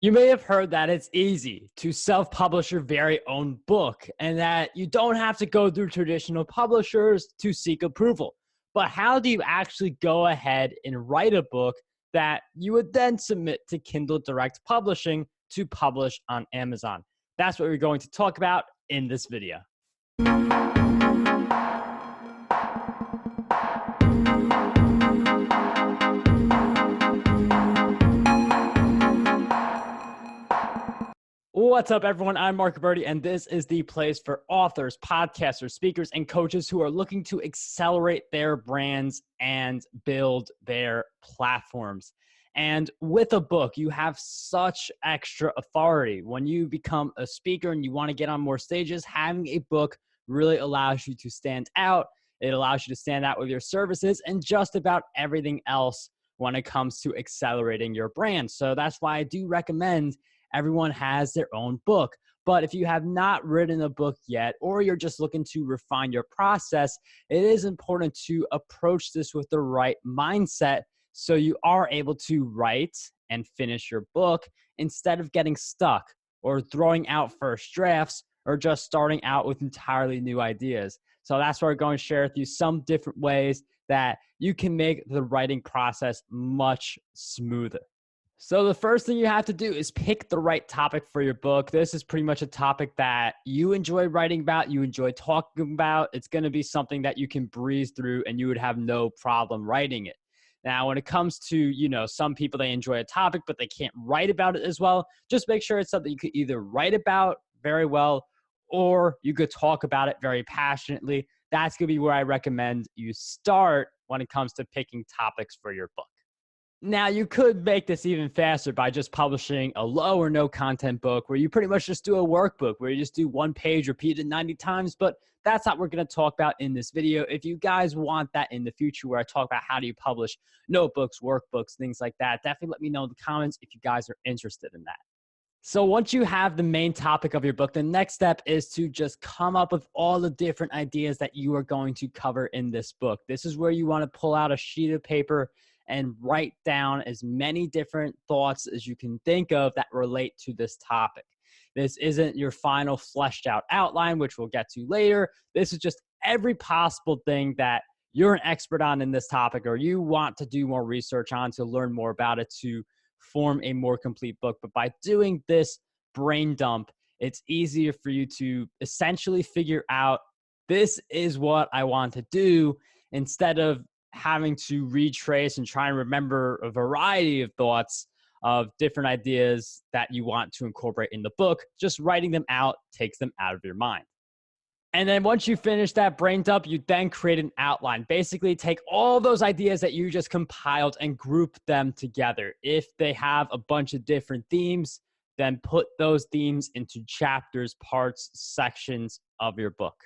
You may have heard that it's easy to self-publish your very own book and that you don't have to go through traditional publishers to seek approval. But how do you actually go ahead and write a book that you would then submit to Kindle Direct Publishing to publish on Amazon? That's what we're going to talk about in this video. What's up, everyone? I'm Marc Guberti, and this is the place for authors, podcasters, speakers, and coaches who are looking to accelerate their brands and build their platforms. And with a book, you have such extra authority. When you become a speaker and you want to get on more stages, having a book really allows you to stand out. It allows you to stand out with your services and just about everything else when it comes to accelerating your brand. So that's why I do recommend everyone has their own book. But if you have not written a book yet, or you're just looking to refine your process, it is important to approach this with the right mindset so you are able to write and finish your book instead of getting stuck or throwing out first drafts or just starting out with entirely new ideas. So that's why we're going to share with you some different ways that you can make the writing process much smoother. So the first thing you have to do is pick the right topic for your book. This is pretty much a topic that you enjoy writing about, you enjoy talking about. It's going to be something that you can breeze through and you would have no problem writing it. Now, when it comes to, some people, they enjoy a topic, but they can't write about it as well. Just make sure it's something you could either write about very well or you could talk about it very passionately. That's going to be where I recommend you start when it comes to picking topics for your book. Now, you could make this even faster by just publishing a low or no content book where you pretty much just do a workbook where you just do one page repeated 90 times, but that's not what we're going to talk about in this video. If you guys want that in the future where I talk about how do you publish notebooks, workbooks, things like that, definitely let me know in the comments if you guys are interested in that. So once you have the main topic of your book, the next step is to just come up with all the different ideas that you are going to cover in this book. This is where you want to pull out a sheet of paper and write down as many different thoughts as you can think of that relate to this topic. This isn't your final fleshed out outline, which we'll get to later. This is just every possible thing that you're an expert on in this topic or you want to do more research on to learn more about it to form a more complete book. But by doing this brain dump, it's easier for you to essentially figure out this is what I want to do instead of having to retrace and try and remember a variety of thoughts of different ideas that you want to incorporate in the book. Just writing them out takes them out of your mind. And then once you finish that brain dump, you then create an outline. Basically, take all those ideas that you just compiled and group them together. If they have a bunch of different themes, then put those themes into chapters, parts, sections of your book.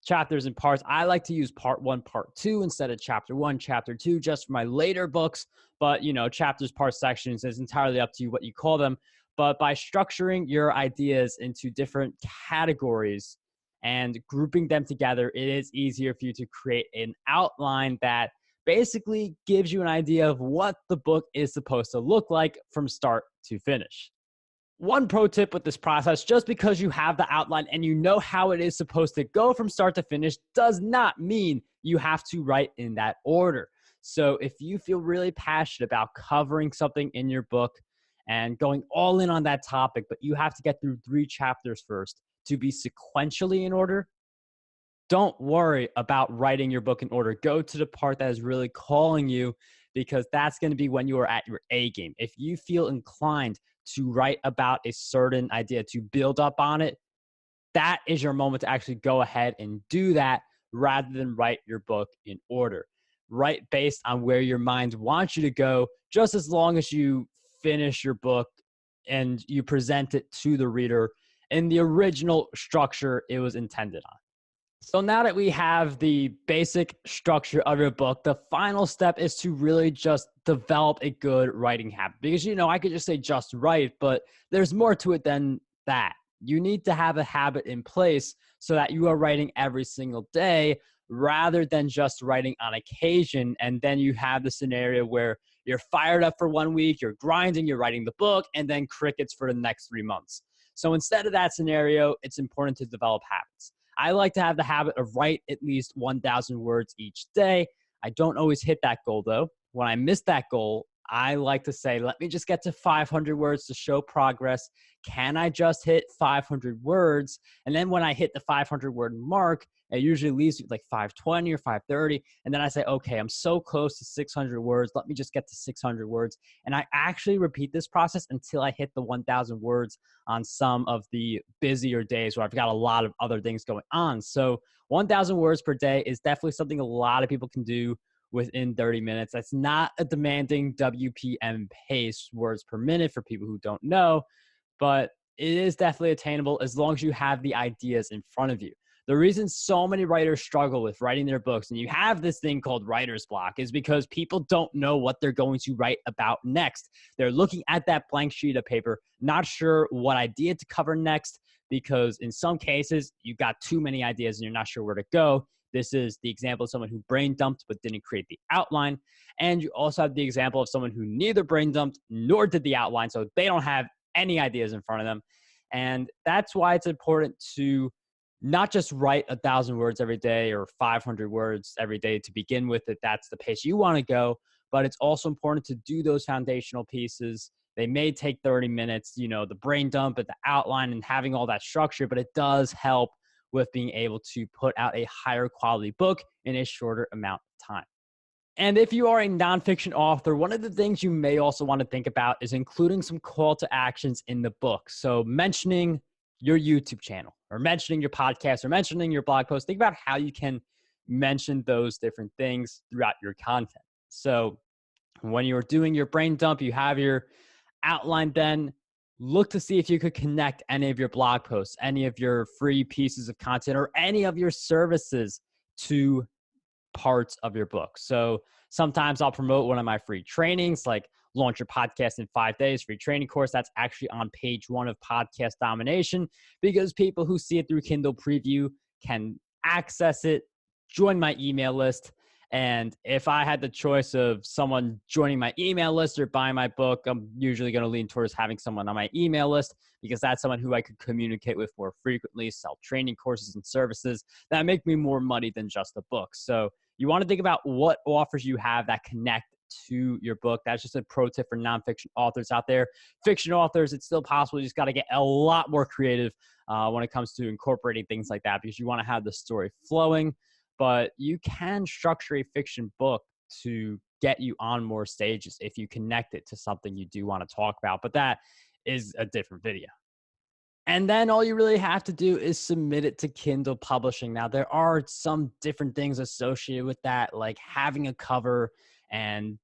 Chapters and parts. I like to use part 1, part 2 instead of chapter 1, chapter 2, just for my later books. But, chapters, parts, sections is entirely up to you what you call them. But by structuring your ideas into different categories and grouping them together, it is easier for you to create an outline that basically gives you an idea of what the book is supposed to look like from start to finish. One pro tip with this process, just because you have the outline and you know how it is supposed to go from start to finish does not mean you have to write in that order. So if you feel really passionate about covering something in your book and going all in on that topic, but you have to get through 3 chapters first to be sequentially in order, don't worry about writing your book in order. Go to the part that is really calling you because that's going to be when you are at your A game. If you feel inclined to write about a certain idea, to build up on it, that is your moment to actually go ahead and do that rather than write your book in order. Write based on where your mind wants you to go, just as long as you finish your book and you present it to the reader in the original structure it was intended on. So now that we have the basic structure of your book, the final step is to really just develop a good writing habit. Because, I could just say just write, but there's more to it than that. You need to have a habit in place so that you are writing every single day rather than just writing on occasion. And then you have the scenario where You're fired up for 1 week, you're grinding, you're writing the book, and then crickets for the next 3 months. So instead of that scenario, it's important to develop habits. I like to have the habit of write at least 1,000 words each day. I don't always hit that goal though. When I miss that goal, I like to say, let me just get to 500 words to show progress. Can I just hit 500 words? And then when I hit the 500 word mark, it usually leaves you like 520 or 530. And then I say, okay, I'm so close to 600 words. Let me just get to 600 words. And I actually repeat this process until I hit the 1,000 words on some of the busier days where I've got a lot of other things going on. So 1,000 words per day is definitely something a lot of people can do within 30 minutes. That's not a demanding WPM pace, words per minute, for people who don't know, but it is definitely attainable as long as you have the ideas in front of you. The reason so many writers struggle with writing their books, and you have this thing called writer's block, is because people don't know what they're going to write about next. They're looking at that blank sheet of paper, not sure what idea to cover next, because in some cases, you've got too many ideas and you're not sure where to go. This is the example of someone who brain dumped but didn't create the outline. And you also have the example of someone who neither brain dumped nor did the outline, so they don't have any ideas in front of them. And that's why it's important to not just write 1,000 words every day or 500 words every day to begin with, if that's the pace you want to go, but it's also important to do those foundational pieces. They may take 30 minutes, you know, the brain dump and the outline and having all that structure, but it does help with being able to put out a higher quality book in a shorter amount of time. And if you are a nonfiction author, one of the things you may also want to think about is including some call to actions in the book. So mentioning your YouTube channel or mentioning your podcast or mentioning your blog post, think about how you can mention those different things throughout your content. So when you're doing your brain dump, you have your outline, then look to see if you could connect any of your blog posts, any of your free pieces of content, or any of your services to parts of your book. So sometimes I'll promote one of my free trainings, like Launch Your Podcast in 5 Days, free training course. That's actually on page 1 of Podcast Domination, because people who see it through Kindle Preview can access it, join my email list. And if I had the choice of someone joining my email list or buying my book, I'm usually going to lean towards having someone on my email list, because that's someone who I could communicate with more frequently, sell training courses and services that make me more money than just the book. So you want to think about what offers you have that connect to your book. That's just a pro tip for nonfiction authors out there. Fiction authors, it's still possible. You just got to get a lot more creative when it comes to incorporating things like that, because you want to have the story flowing. But you can structure a fiction book to get you on more stages if you connect it to something you do want to talk about. But that is a different video. And then all you really have to do is submit it to Kindle Publishing. Now, there are some different things associated with that, like having a cover and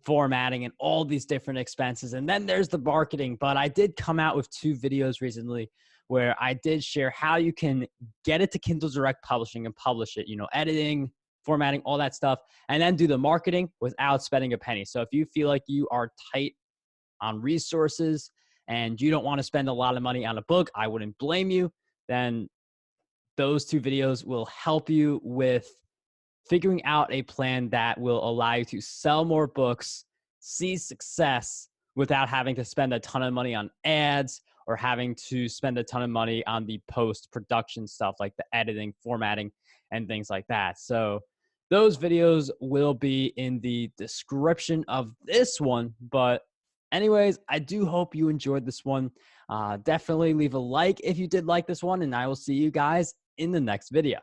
formatting and all these different expenses. And then there's the marketing. But I did come out with 2 videos recently where I did share how you can get it to Kindle Direct Publishing and publish it, you know, editing, formatting, all that stuff, and then do the marketing without spending a penny. So if you feel like you are tight on resources and you don't want to spend a lot of money on a book, I wouldn't blame you. Then those 2 videos will help you with figuring out a plan that will allow you to sell more books, see success without having to spend a ton of money on ads or having to spend a ton of money on the post-production stuff like the editing, formatting, and things like that. So those videos will be in the description of this one. But anyways, I do hope you enjoyed this one. Definitely leave a like if you did like this one, and I will see you guys in the next video.